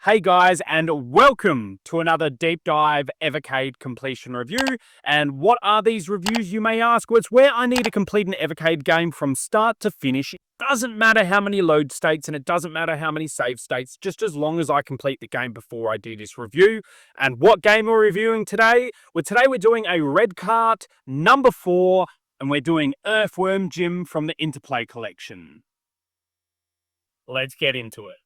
Hey guys, and welcome to another deep dive Evercade completion review. And what are these reviews, you may ask? Well, it's where I need to complete an Evercade game from start to finish. It doesn't matter how many load states and it doesn't matter how many save states, just as long as I complete the game before I do this review. And what game are we reviewing today? Well, today we're doing a red cart number 4, and we're doing Earthworm Jim from the Interplay collection. Let's get into it.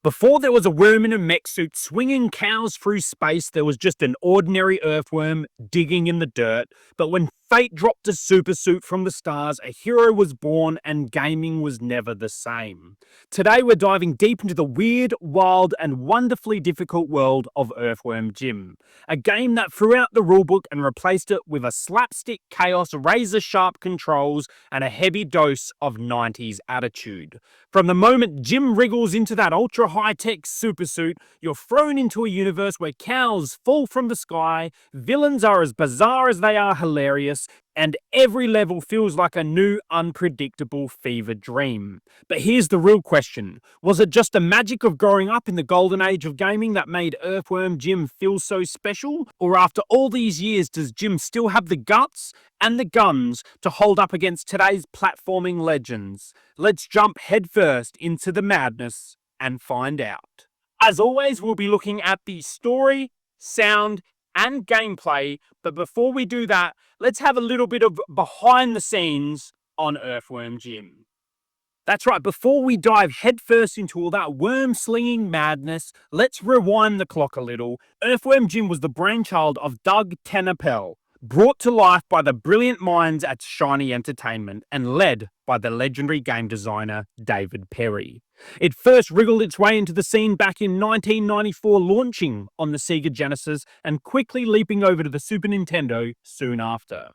Before there was a worm in a mech suit swinging cows through space, there was just an ordinary earthworm digging in the dirt. But when fate dropped a super suit from the stars, a hero was born and gaming was never the same. Today we're diving deep into the weird, wild and wonderfully difficult world of Earthworm Jim. A game that threw out the rulebook and replaced it with a slapstick chaos, razor-sharp controls and a heavy dose of 90s attitude. From the moment Jim wriggles into that ultra high-tech supersuit, you're thrown into a universe where cows fall from the sky, villains are as bizarre as they are hilarious, and every level feels like a new, unpredictable fever dream. But here's the real question. Was it just the magic of growing up in the golden age of gaming that made Earthworm Jim feel so special? Or after all these years, does Jim still have the guts and the guns to hold up against today's platforming legends? Let's jump headfirst into the madness and find out. As always, we'll be looking at the story, sound, and gameplay, but before we do that, let's have a little bit of behind the scenes on Earthworm Jim. That's right, before we dive headfirst into all that worm-slinging madness, let's rewind the clock a little. Earthworm Jim was the brainchild of Doug Tenapel, brought to life by the brilliant minds at Shiny Entertainment and led by the legendary game designer David Perry. It first wriggled its way into the scene back in 1994, launching on the Sega Genesis and quickly leaping over to the Super Nintendo soon after.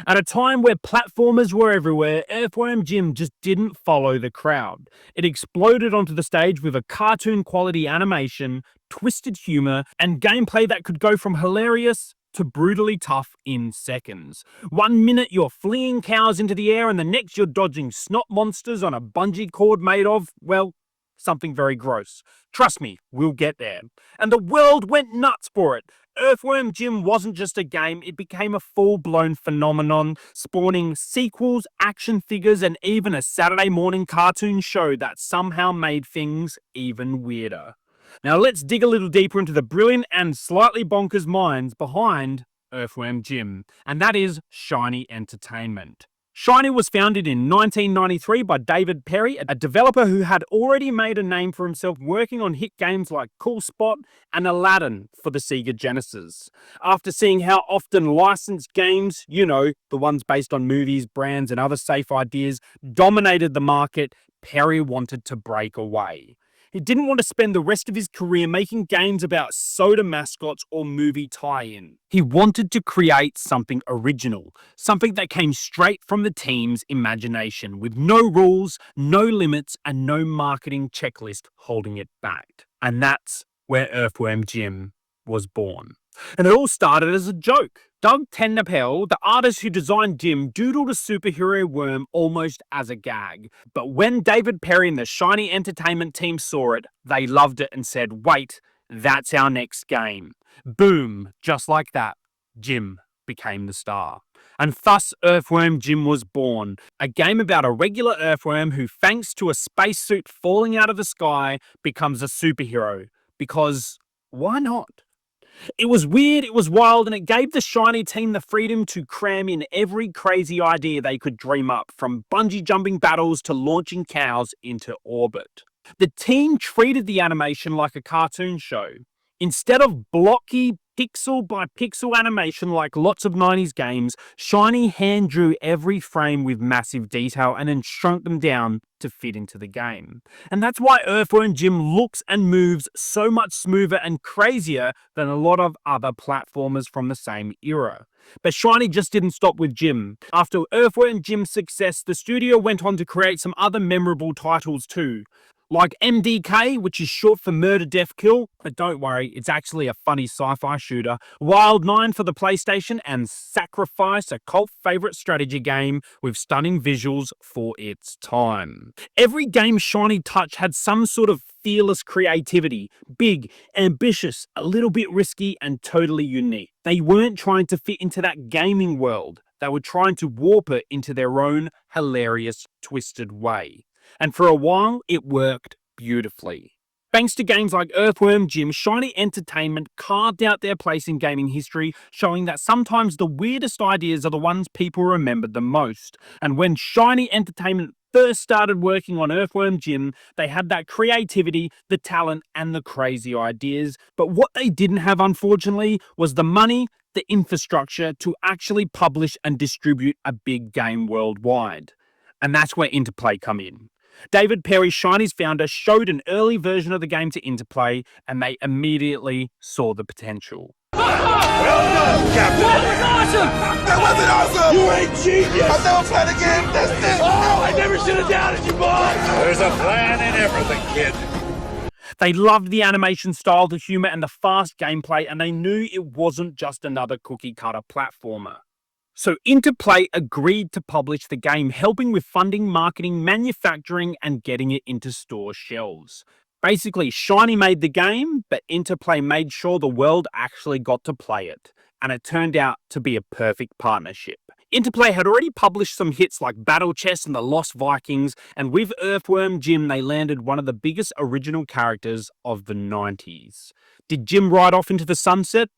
At a time where platformers were everywhere, Earthworm Jim just didn't follow the crowd. It exploded onto the stage with a cartoon-quality animation, twisted humour, and gameplay that could go from hilarious to brutally tough in seconds. 1 minute you're flinging cows into the air and the next you're dodging snot monsters on a bungee cord made of, well, something very gross. Trust me, we'll get there. And the world went nuts for it. Earthworm Jim wasn't just a game, it became a full-blown phenomenon, spawning sequels, action figures, and even a Saturday morning cartoon show that somehow made things even weirder. Now let's dig a little deeper into the brilliant and slightly bonkers minds behind Earthworm Jim, and that is Shiny Entertainment. Shiny was founded in 1993 by David Perry, a developer who had already made a name for himself working on hit games like Cool Spot and Aladdin for the Sega Genesis. After seeing how often licensed games, the ones based on movies, brands, and other safe ideas, dominated the market, Perry wanted to break away. He didn't want to spend the rest of his career making games about soda mascots or movie tie-in. He wanted to create something original, something that came straight from the team's imagination, with no rules, no limits, and no marketing checklist holding it back. And that's where Earthworm Jim was born. And it all started as a joke. Doug Tenapel, the artist who designed Jim, doodled a superhero worm almost as a gag. But when David Perry and the Shiny Entertainment team saw it, they loved it and said, "Wait, that's our next game." Boom, just like that, Jim became the star. And thus Earthworm Jim was born, a game about a regular earthworm who, thanks to a spacesuit falling out of the sky, becomes a superhero. Because why not? It was weird, it was wild, and it gave the Shiny team the freedom to cram in every crazy idea they could dream up, from bungee jumping battles to launching cows into orbit. The team treated the animation like a cartoon show. Instead of blocky, pixel by pixel animation like lots of 90s games, Shiny hand drew every frame with massive detail and then shrunk them down to fit into the game. And that's why Earthworm Jim looks and moves so much smoother and crazier than a lot of other platformers from the same era. But Shiny just didn't stop with Jim. After Earthworm Jim's success, the studio went on to create some other memorable titles too, like MDK, which is short for Murder Death Kill, but don't worry, it's actually a funny sci-fi shooter, Wild 9 for the PlayStation, and Sacrifice, a cult favourite strategy game with stunning visuals for its time. Every game's shiny touch had some sort of fearless creativity, big, ambitious, a little bit risky, and totally unique. They weren't trying to fit into that gaming world, they were trying to warp it into their own hilarious, twisted way. And for a while, it worked beautifully. Thanks to games like Earthworm Jim, Shiny Entertainment carved out their place in gaming history, showing that sometimes the weirdest ideas are the ones people remember the most. And when Shiny Entertainment first started working on Earthworm Jim, they had that creativity, the talent, and the crazy ideas. But what they didn't have, unfortunately, was the money, the infrastructure to actually publish and distribute a big game worldwide. And that's where Interplay come in. David Perry, Shiny's founder, showed an early version of the game to Interplay, and they immediately saw the potential. Well done, Captain! That was awesome! That wasn't awesome! You ain't genius! I've never played a game this thing! Oh, I never should have doubted you, boy! There's a plan in everything, kid. They loved the animation style, the humour, and the fast gameplay, and they knew it wasn't just another cookie-cutter platformer. So Interplay agreed to publish the game, helping with funding, marketing, manufacturing, and getting it into store shelves. Basically, Shiny made the game, but Interplay made sure the world actually got to play it. And it turned out to be a perfect partnership. Interplay had already published some hits like Battle Chess and The Lost Vikings, and with Earthworm Jim, they landed one of the biggest original characters of the 90s. Did Jim ride off into the sunset?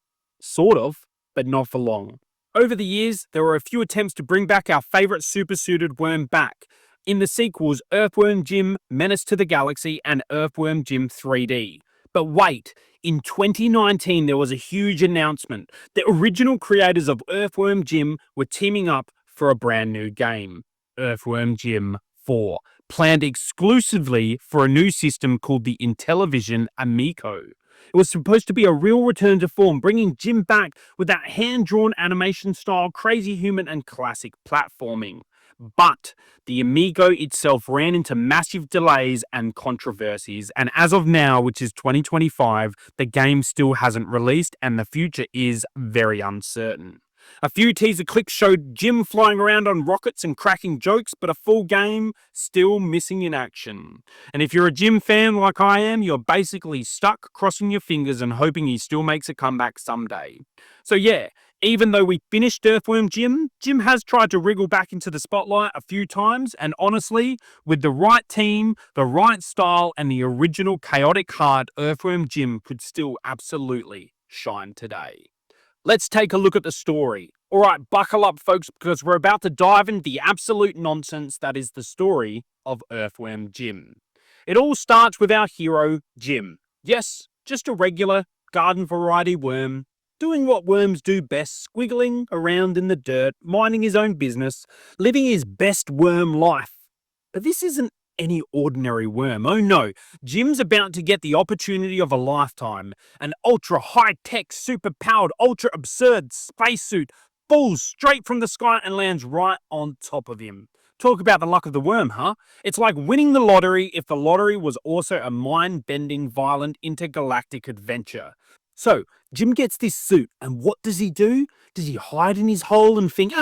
Sort of, but not for long. Over the years, there were a few attempts to bring back our favourite super-suited worm back. In the sequels, Earthworm Jim, Menace to the Galaxy, and Earthworm Jim 3D. But wait, in 2019 there was a huge announcement. The original creators of Earthworm Jim were teaming up for a brand new game, Earthworm Jim 4, planned exclusively for a new system called the Intellivision Amico. It was supposed to be a real return to form, bringing Jim back with that hand-drawn animation style, crazy human, and classic platforming. But the Amico itself ran into massive delays and controversies, and as of now, which is 2025, the game still hasn't released and the future is very uncertain. A few teaser clips showed Jim flying around on rockets and cracking jokes, but a full game still missing in action. And if you're a Jim fan like I am, you're basically stuck crossing your fingers and hoping he still makes a comeback someday. So yeah, even though we finished Earthworm Jim, Jim has tried to wriggle back into the spotlight a few times, and honestly, with the right team, the right style, and the original chaotic heart, Earthworm Jim could still absolutely shine today. Let's take a look at the story. Alright, buckle up folks, because we're about to dive into the absolute nonsense that is the story of Earthworm Jim. It all starts with our hero, Jim. Yes, just a regular garden variety worm, doing what worms do best, squiggling around in the dirt, minding his own business, living his best worm life. But this isn't any ordinary worm. Oh no, Jim's about to get the opportunity of a lifetime. An ultra high-tech, super-powered, ultra absurd spacesuit falls straight from the sky and lands right on top of him. Talk about the luck of the worm, huh? It's like winning the lottery if the lottery was also a mind-bending, violent, intergalactic adventure. So, Jim gets this suit, and what does he do? Does he hide in his hole and think,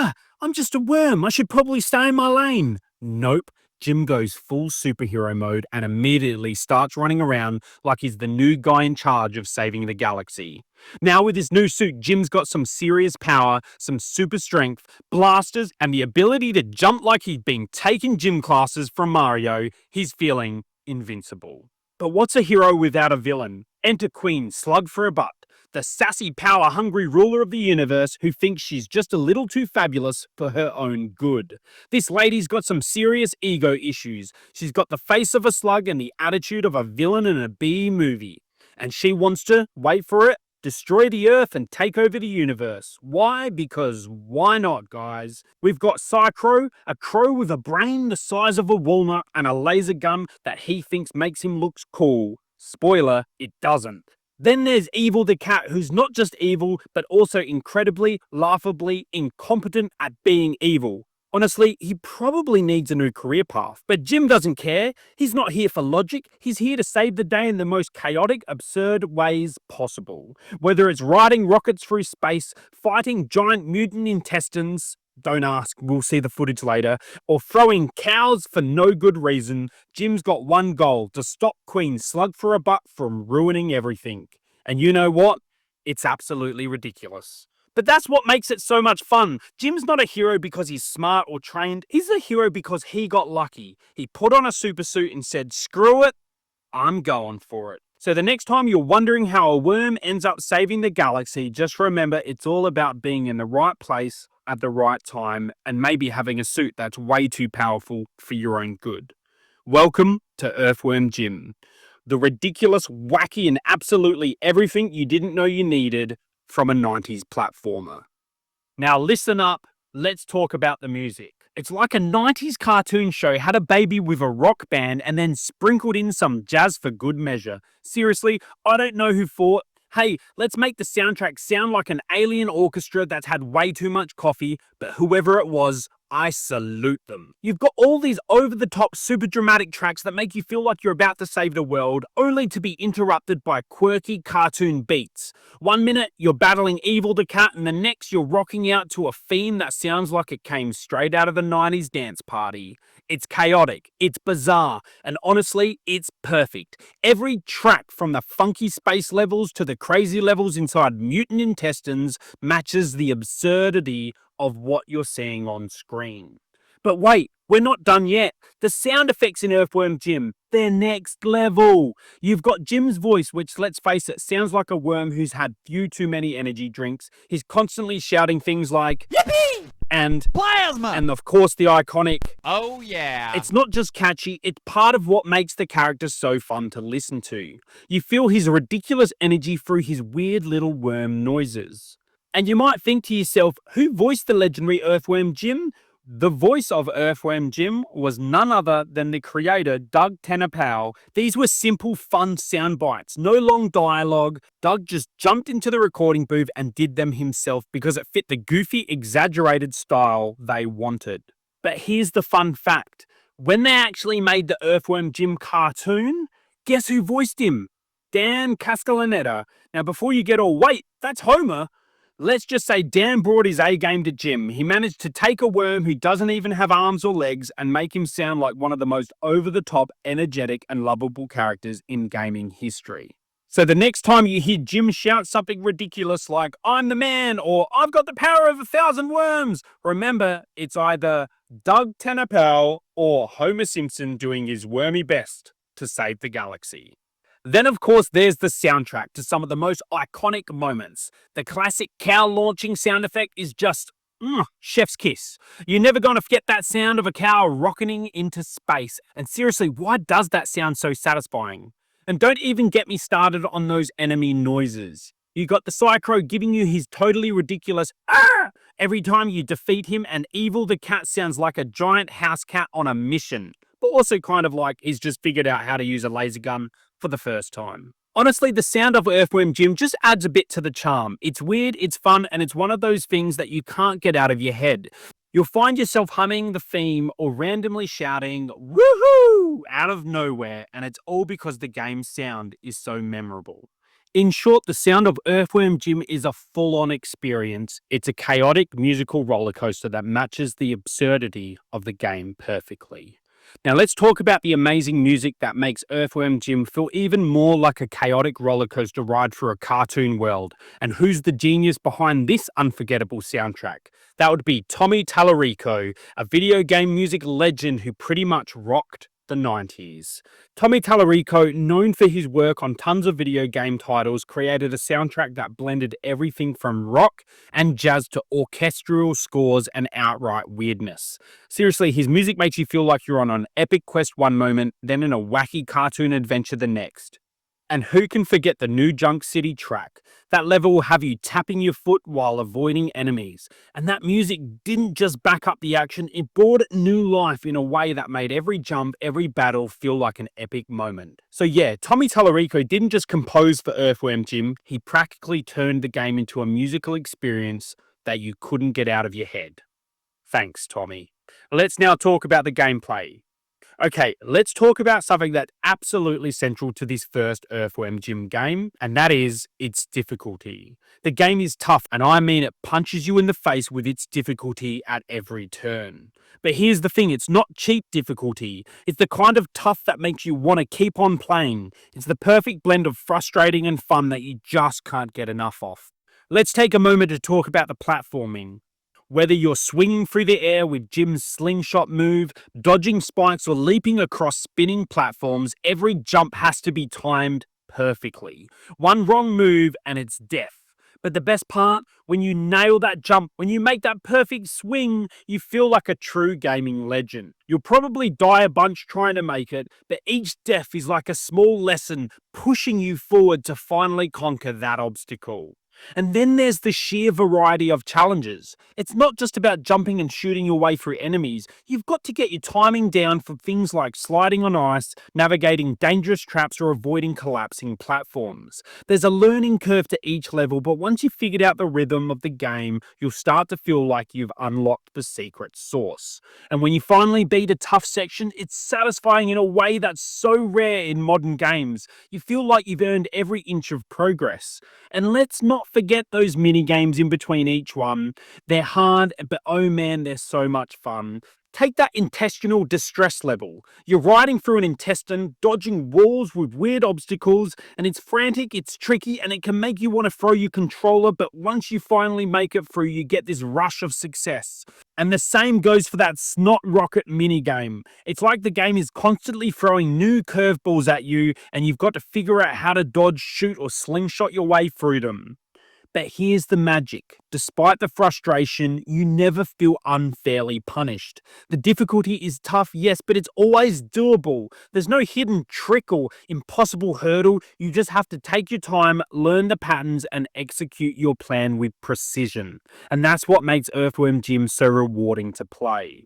I'm just a worm, I should probably stay in my lane? Nope. Jim goes full superhero mode and immediately starts running around like he's the new guy in charge of saving the galaxy. Now with his new suit, Jim's got some serious power, some super strength, blasters, and the ability to jump like he'd been taking gym classes from Mario. He's feeling invincible. But what's a hero without a villain? Enter Queen Slug for a Butt, the sassy, power-hungry ruler of the universe who thinks she's just a little too fabulous for her own good. This lady's got some serious ego issues. She's got the face of a slug and the attitude of a villain in a B movie. And she wants to, wait for it, destroy the Earth and take over the universe. Why? Because why not, guys? We've got Psycrow, a crow with a brain the size of a walnut and a laser gun that he thinks makes him look cool. Spoiler, it doesn't. Then there's Evil the cat, who's not just evil, but also incredibly, laughably incompetent at being evil. Honestly, he probably needs a new career path. But Jim doesn't care. He's not here for logic. He's here to save the day in the most chaotic, absurd ways possible. Whether it's riding rockets through space, fighting giant mutant intestines, don't ask, we'll see the footage later, or throwing cows for no good reason, Jim's got one goal: to stop Queen Slug for a Buck from ruining everything. And you know what? It's absolutely ridiculous. But that's what makes it so much fun. Jim's not a hero because he's smart or trained. He's a hero because he got lucky. He put on a super suit and said, screw it, I'm going for it. So the next time you're wondering how a worm ends up saving the galaxy, just remember it's all about being in the right place at the right time and maybe having a suit that's way too powerful for your own good. Welcome to Earthworm Jim, the ridiculous, wacky, and absolutely everything you didn't know you needed from a 90s platformer. Now listen up, let's talk about the music. It's like a 90s cartoon show had a baby with a rock band and then sprinkled in some jazz for good measure. Seriously, I don't know who thought, hey, let's make the soundtrack sound like an alien orchestra that's had way too much coffee, but whoever it was, I salute them. You've got all these over-the-top, super dramatic tracks that make you feel like you're about to save the world, only to be interrupted by quirky cartoon beats. One minute, you're battling Evil the Cat, and the next, you're rocking out to a theme that sounds like it came straight out of a 90s dance party. It's chaotic, it's bizarre, and honestly, it's perfect. Every track, from the funky space levels to the crazy levels inside mutant intestines, matches the absurdity of what you're seeing on screen. But wait, we're not done yet. The sound effects in Earthworm Jim, they're next level. You've got Jim's voice, which, let's face it, sounds like a worm who's had few too many energy drinks. He's constantly shouting things like, yippee! And plasma! And of course the iconic, oh yeah. It's not just catchy, it's part of what makes the character so fun to listen to. You feel his ridiculous energy through his weird little worm noises. And you might think to yourself, who voiced the legendary Earthworm Jim? The voice of Earthworm Jim was none other than the creator, Doug Tenapau. These were simple, fun sound bites, no long dialogue. Doug just jumped into the recording booth and did them himself because it fit the goofy, exaggerated style they wanted. But here's the fun fact. When they actually made the Earthworm Jim cartoon, guess who voiced him? Dan Castellaneta. Now before you get all, wait, that's Homer. Let's just say Dan brought his A-game to Jim. He managed to take a worm who doesn't even have arms or legs and make him sound like one of the most over-the-top, energetic, and lovable characters in gaming history. So the next time you hear Jim shout something ridiculous like, I'm the man, or I've got the power of 1,000 worms, remember, it's either Doug Tenapau or Homer Simpson doing his wormy best to save the galaxy. Then, of course, there's the soundtrack to some of the most iconic moments. The classic cow launching sound effect is just, chef's kiss. You're never going to forget that sound of a cow rocketing into space. And seriously, why does that sound so satisfying? And don't even get me started on those enemy noises. You got the Psycho giving you his totally ridiculous "ah" every time you defeat him, and Evil the Cat sounds like a giant house cat on a mission, but also kind of like he's just figured out how to use a laser gun for the first time. Honestly, the sound of Earthworm Jim just adds a bit to the charm. It's weird, it's fun, and it's one of those things that you can't get out of your head. You'll find yourself humming the theme or randomly shouting, woohoo, out of nowhere, and it's all because the game's sound is so memorable. In short, the sound of Earthworm Jim is a full-on experience. It's a chaotic musical roller coaster that matches the absurdity of the game perfectly. Now let's talk about the amazing music that makes Earthworm Jim feel even more like a chaotic roller coaster ride through a cartoon world. And who's the genius behind this unforgettable soundtrack? That would be Tommy Tallarico, a video game music legend who pretty much rocked the 90s. Tommy Tallarico, known for his work on tons of video game titles, created a soundtrack that blended everything from rock and jazz to orchestral scores and outright weirdness. Seriously, his music makes you feel like you're on an epic quest one moment, then in a wacky cartoon adventure the next. And who can forget the New Junk City track? That level will have you tapping your foot while avoiding enemies. And that music didn't just back up the action, it brought it new life in a way that made every jump, every battle feel like an epic moment. So yeah, Tommy Tallarico didn't just compose for Earthworm Jim, he practically turned the game into a musical experience that you couldn't get out of your head. Thanks, Tommy. Let's now talk about the gameplay. Okay, let's talk about something that's absolutely central to this first Earthworm Jim game, and that is its difficulty. The game is tough, and I mean it punches you in the face with its difficulty at every turn. But here's the thing, it's not cheap difficulty. It's the kind of tough that makes you want to keep on playing. It's the perfect blend of frustrating and fun that you just can't get enough of. Let's take a moment to talk about the platforming. Whether you're swinging through the air with Jim's slingshot move, dodging spikes, or leaping across spinning platforms, every jump has to be timed perfectly. One wrong move and it's death. But the best part, when you nail that jump, when you make that perfect swing, you feel like a true gaming legend. You'll probably die a bunch trying to make it, but each death is like a small lesson pushing you forward to finally conquer that obstacle. And then there's the sheer variety of challenges. It's not just about jumping and shooting your way through enemies. You've got to get your timing down for things like sliding on ice, navigating dangerous traps, or avoiding collapsing platforms. There's a learning curve to each level, but once you've figured out the rhythm of the game, you'll start to feel like you've unlocked the secret sauce. And when you finally beat a tough section, it's satisfying in a way that's so rare in modern games. You feel like you've earned every inch of progress. And let's not forget those mini games in between each one. They're hard, but oh man, they're so much fun. Take that intestinal distress level. You're riding through an intestine, dodging walls with weird obstacles, and it's frantic, it's tricky, and it can make you want to throw your controller, but once you finally make it through, you get this rush of success. And the same goes for that snot rocket minigame. It's like the game is constantly throwing new curveballs at you, and you've got to figure out how to dodge, shoot, or slingshot your way through them. But here's the magic. Despite the frustration, you never feel unfairly punished. The difficulty is tough, yes, but it's always doable. There's no hidden trick or impossible hurdle. You just have to take your time, learn the patterns, and execute your plan with precision. And that's what makes Earthworm Jim so rewarding to play.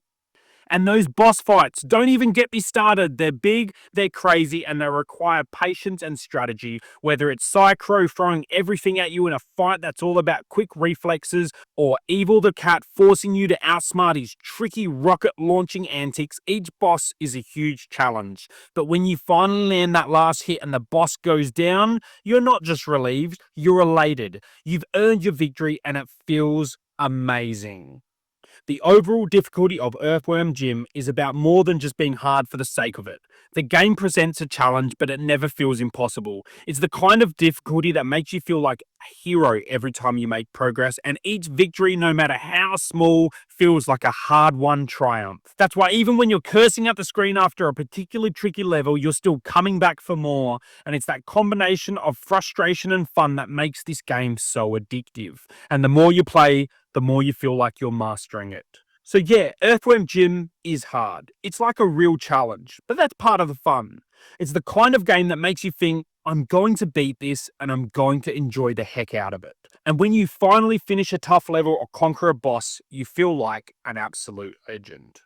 And those boss fights, don't even get me started. They're big, they're crazy, and they require patience and strategy. Whether it's Psycho throwing everything at you in a fight that's all about quick reflexes, or Evil the Cat forcing you to outsmart his tricky rocket launching antics, each boss is a huge challenge. But when you finally land that last hit and the boss goes down, you're not just relieved, you're elated. You've earned your victory and it feels amazing. The overall difficulty of Earthworm Jim is about more than just being hard for the sake of it. The game presents a challenge, but it never feels impossible. It's the kind of difficulty that makes you feel like a hero every time you make progress, and each victory, no matter how small, feels like a hard-won triumph. That's why even when you're cursing at the screen after a particularly tricky level, you're still coming back for more, and it's that combination of frustration and fun that makes this game so addictive. And the more you play, the more you feel like you're mastering it. So yeah, Earthworm Jim is hard. It's like a real challenge, but that's part of the fun. It's the kind of game that makes you think, I'm going to beat this and I'm going to enjoy the heck out of it. And when you finally finish a tough level or conquer a boss, you feel like an absolute legend.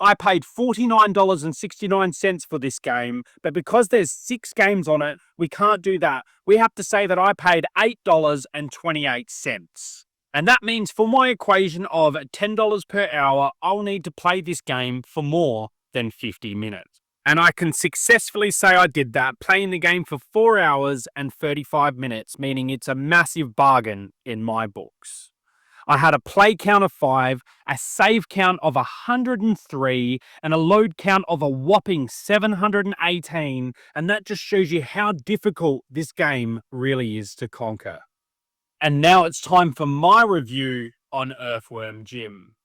I paid $49.69 for this game, but because there's 6 games on it, we can't do that. We have to say that I paid $8.28. And that means for my equation of $10 per hour, I'll need to play this game for more than 50 minutes. And I can successfully say I did that, playing the game for 4 hours and 35 minutes, meaning it's a massive bargain in my books. I had a play count of 5, a save count of 103, and a load count of a whopping 718, and that just shows you how difficult this game really is to conquer. And now it's time for my review on Earthworm Jim.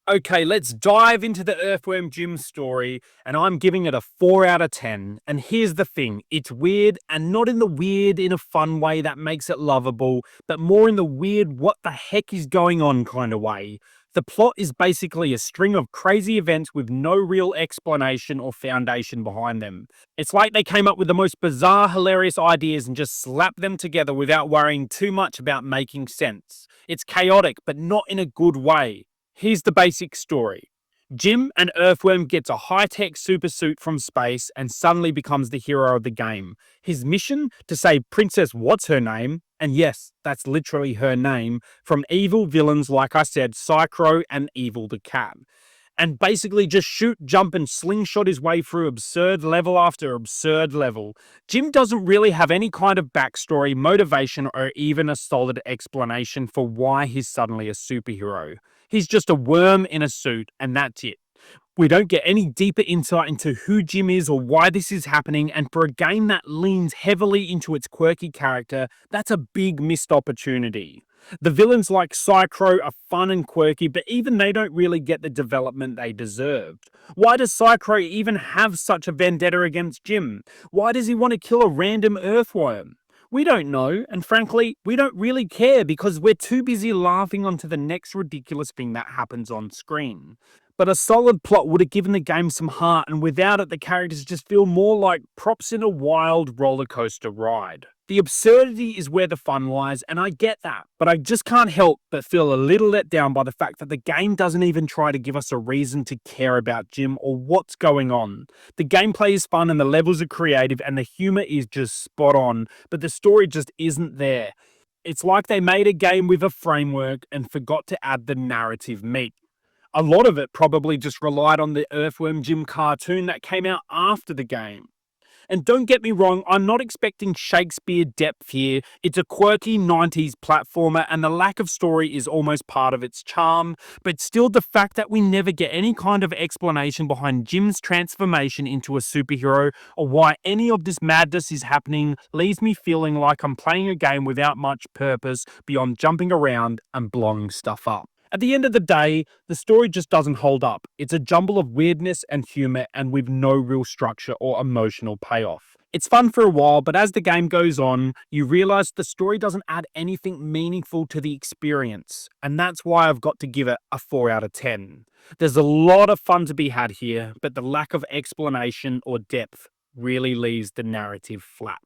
Okay, let's dive into the Earthworm Jim story, and I'm giving it a 4 out of 10. And here's the thing, it's weird, and not in the weird in a fun way that makes it lovable, but more in the weird what the heck is going on kind of way. The plot is basically a string of crazy events with no real explanation or foundation behind them. It's like they came up with the most bizarre, hilarious ideas and just slapped them together without worrying too much about making sense. It's chaotic, but not in a good way. Here's the basic story. Jim, an Earthworm, gets a high-tech supersuit from space and suddenly becomes the hero of the game. His mission? To save Princess What's-Her-Name, and yes, that's literally her name, from evil villains like I said, Psychro and Evil the Cat. And basically just shoot, jump, and slingshot his way through absurd level after absurd level. Jim doesn't really have any kind of backstory, motivation, or even a solid explanation for why he's suddenly a superhero. He's just a worm in a suit, and that's it. We don't get any deeper insight into who Jim is or why this is happening, and for a game that leans heavily into its quirky character, that's a big missed opportunity. The villains like Psychro are fun and quirky, but even they don't really get the development they deserved. Why does Psychro even have such a vendetta against Jim? Why does he want to kill a random Earthworm? We don't know, and frankly, we don't really care because we're too busy laughing onto the next ridiculous thing that happens on screen. But a solid plot would have given the game some heart, and without it, the characters just feel more like props in a wild roller coaster ride. The absurdity is where the fun lies, and I get that, but I just can't help but feel a little let down by the fact that the game doesn't even try to give us a reason to care about Jim or what's going on. The gameplay is fun and the levels are creative and the humour is just spot on, but the story just isn't there. It's like they made a game with a framework and forgot to add the narrative meat. A lot of it probably just relied on the Earthworm Jim cartoon that came out after the game. And don't get me wrong, I'm not expecting Shakespeare depth here. It's a quirky 90s platformer and the lack of story is almost part of its charm, but still the fact that we never get any kind of explanation behind Jim's transformation into a superhero or why any of this madness is happening leaves me feeling like I'm playing a game without much purpose beyond jumping around and blowing stuff up. At the end of the day, the story just doesn't hold up. It's a jumble of weirdness and humour and with no real structure or emotional payoff. It's fun for a while, but as the game goes on, you realise the story doesn't add anything meaningful to the experience. And that's why I've got to give it a 4 out of 10. There's a lot of fun to be had here, but the lack of explanation or depth really leaves the narrative flat.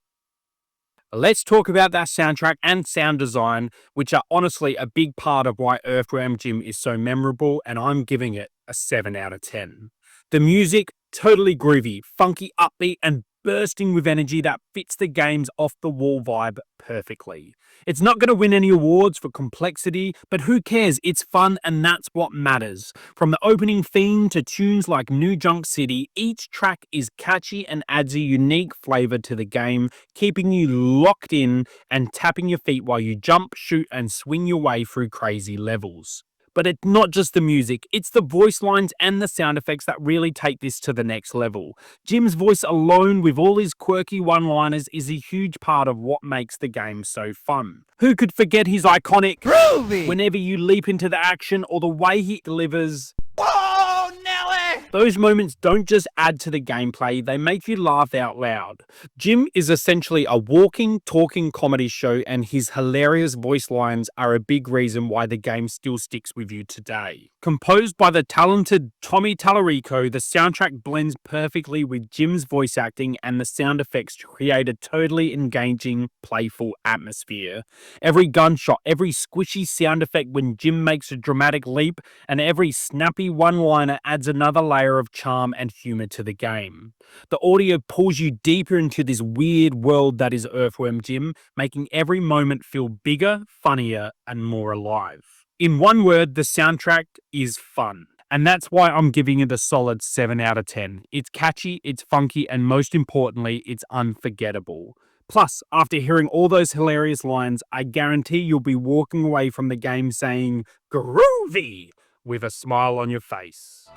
Let's talk about that soundtrack and sound design, which are honestly a big part of why Earthworm Jim is so memorable, and I'm giving it a 7 out of 10. The music, totally groovy, funky, upbeat, and bursting with energy that fits the game's off-the-wall vibe perfectly. It's not going to win any awards for complexity, but who cares? It's fun and that's what matters. From the opening theme to tunes like New Junk City, each track is catchy and adds a unique flavour to the game, keeping you locked in and tapping your feet while you jump, shoot and swing your way through crazy levels. But it's not just the music, it's the voice lines and the sound effects that really take this to the next level. Jim's voice alone with all his quirky one-liners is a huge part of what makes the game so fun. Who could forget his iconic Groovy whenever you leap into the action or the way he delivers "Whoa, Nelly!" Those moments don't just add to the gameplay, they make you laugh out loud. Jim is essentially a walking, talking comedy show and his hilarious voice lines are a big reason why the game still sticks with you today. Composed by the talented Tommy Tallarico, the soundtrack blends perfectly with Jim's voice acting and the sound effects to create a totally engaging, playful atmosphere. Every gunshot, every squishy sound effect when Jim makes a dramatic leap, and every snappy one-liner adds another layer of charm and humour to the game. The audio pulls you deeper into this weird world that is Earthworm Jim, making every moment feel bigger, funnier, and more alive. In one word, the soundtrack is fun. And that's why I'm giving it a solid 7 out of 10. It's catchy, it's funky, and most importantly, it's unforgettable. Plus, after hearing all those hilarious lines, I guarantee you'll be walking away from the game saying, "Groovy!" with a smile on your face.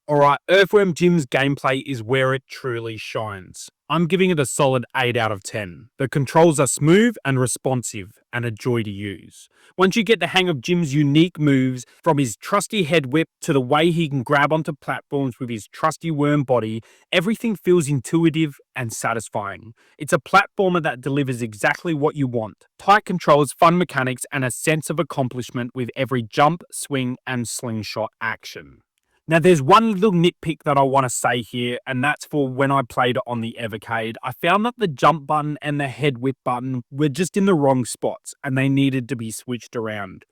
Alright, Earthworm Jim's gameplay is where it truly shines. I'm giving it a solid 8 out of 10. The controls are smooth and responsive, and a joy to use. Once you get the hang of Jim's unique moves, from his trusty head whip to the way he can grab onto platforms with his trusty worm body, everything feels intuitive and satisfying. It's a platformer that delivers exactly what you want. Tight controls, fun mechanics, and a sense of accomplishment with every jump, swing, and slingshot action. Now, there's one little nitpick that I want to say here, and that's for when I played it on the Evercade. I found that the jump button and the head whip button were just in the wrong spots, and they needed to be switched around.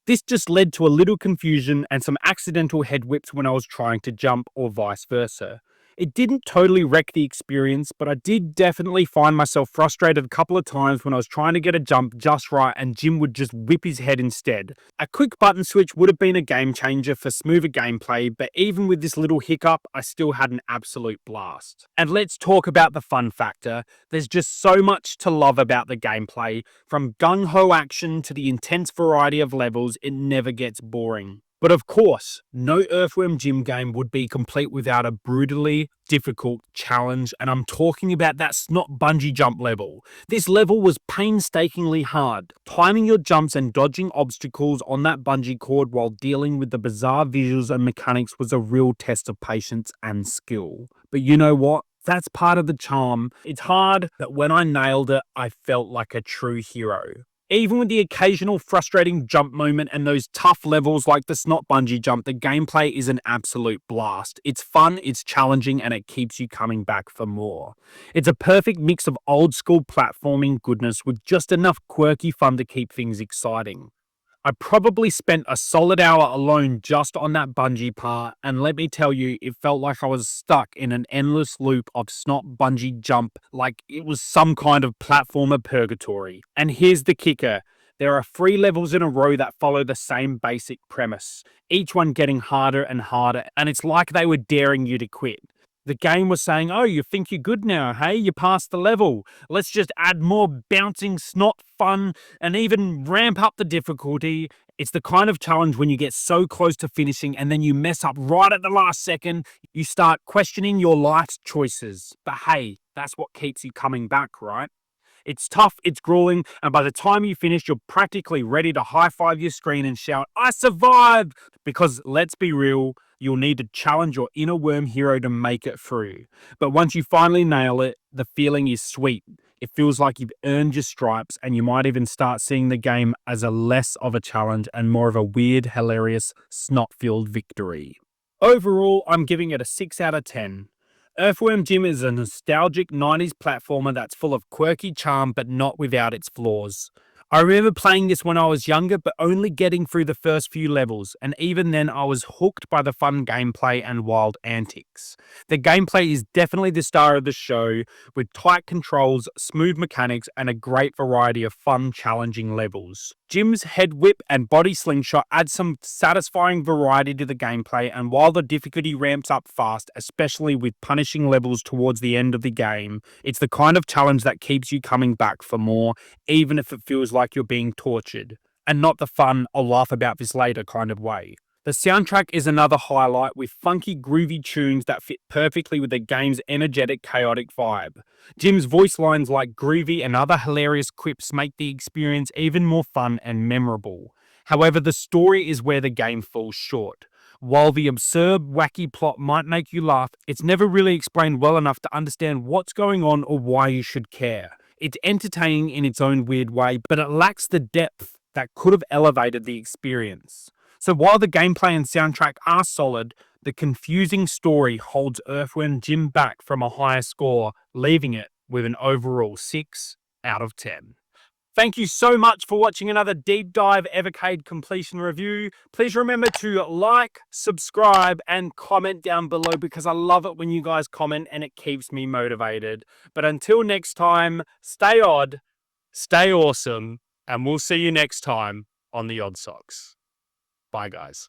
This just led to a little confusion and some accidental head whips when I was trying to jump, or vice versa. It didn't totally wreck the experience, but I did definitely find myself frustrated a couple of times when I was trying to get a jump just right and Jim would just whip his head instead. A quick button switch would have been a game changer for smoother gameplay, but even with this little hiccup, I still had an absolute blast. And let's talk about the fun factor. There's just so much to love about the gameplay. From gung-ho action to the intense variety of levels, it never gets boring. But of course, no Earthworm Jim game would be complete without a brutally difficult challenge, and I'm talking about that snot bungee jump level. This level was painstakingly hard. Timing your jumps and dodging obstacles on that bungee cord while dealing with the bizarre visuals and mechanics was a real test of patience and skill. But you know what? That's part of the charm. It's hard, but when I nailed it, I felt like a true hero. Even with the occasional frustrating jump moment and those tough levels like the snot bungee jump, the gameplay is an absolute blast. It's fun, it's challenging, and it keeps you coming back for more. It's a perfect mix of old school platforming goodness with just enough quirky fun to keep things exciting. I probably spent a solid hour alone just on that bungee part, and let me tell you, it felt like I was stuck in an endless loop of snot bungee jump, like it was some kind of platformer purgatory. And here's the kicker. There are 3 levels in a row that follow the same basic premise, each one getting harder and harder, and it's like they were daring you to quit. The game was saying, oh, you think you're good now, hey? You passed the level. Let's just add more bouncing snot fun and even ramp up the difficulty. It's the kind of challenge when you get so close to finishing and then you mess up right at the last second, you start questioning your life's choices. But hey, that's what keeps you coming back, right? It's tough, it's grueling, and by the time you finish, you're practically ready to high-five your screen and shout, I survived! Because let's be real, you'll need to challenge your inner worm hero to make it through. But once you finally nail it, the feeling is sweet. It feels like you've earned your stripes, and you might even start seeing the game as a less of a challenge and more of a weird, hilarious, snot-filled victory. Overall, I'm giving it a 6 out of 10. Earthworm Jim is a nostalgic 90s platformer that's full of quirky charm but not without its flaws. I remember playing this when I was younger but only getting through the first few levels, and even then I was hooked by the fun gameplay and wild antics. The gameplay is definitely the star of the show, with tight controls, smooth mechanics, and a great variety of fun, challenging levels. Jim's head whip and body slingshot add some satisfying variety to the gameplay, and while the difficulty ramps up fast, especially with punishing levels towards the end of the game, it's the kind of challenge that keeps you coming back for more, even if it feels like you're being tortured, and not the fun I'll laugh about this later kind of way. The soundtrack is another highlight, with funky, groovy tunes that fit perfectly with the game's energetic, chaotic vibe. Jim's voice lines like Groovy and other hilarious quips make the experience even more fun and memorable. However, the story is where the game falls short. While the absurd, wacky plot might make you laugh, it's never really explained well enough to understand what's going on or why you should care. It's entertaining in its own weird way, but it lacks the depth that could have elevated the experience. So while the gameplay and soundtrack are solid, the confusing story holds Earthworm Jim back from a higher score, leaving it with an overall 6 out of 10. Thank you so much for watching another deep dive Evercade completion review. Please remember to like, subscribe, and comment down below because I love it when you guys comment and it keeps me motivated. But until next time, stay odd, stay awesome, and we'll see you next time on the Odd Socks. Bye, guys.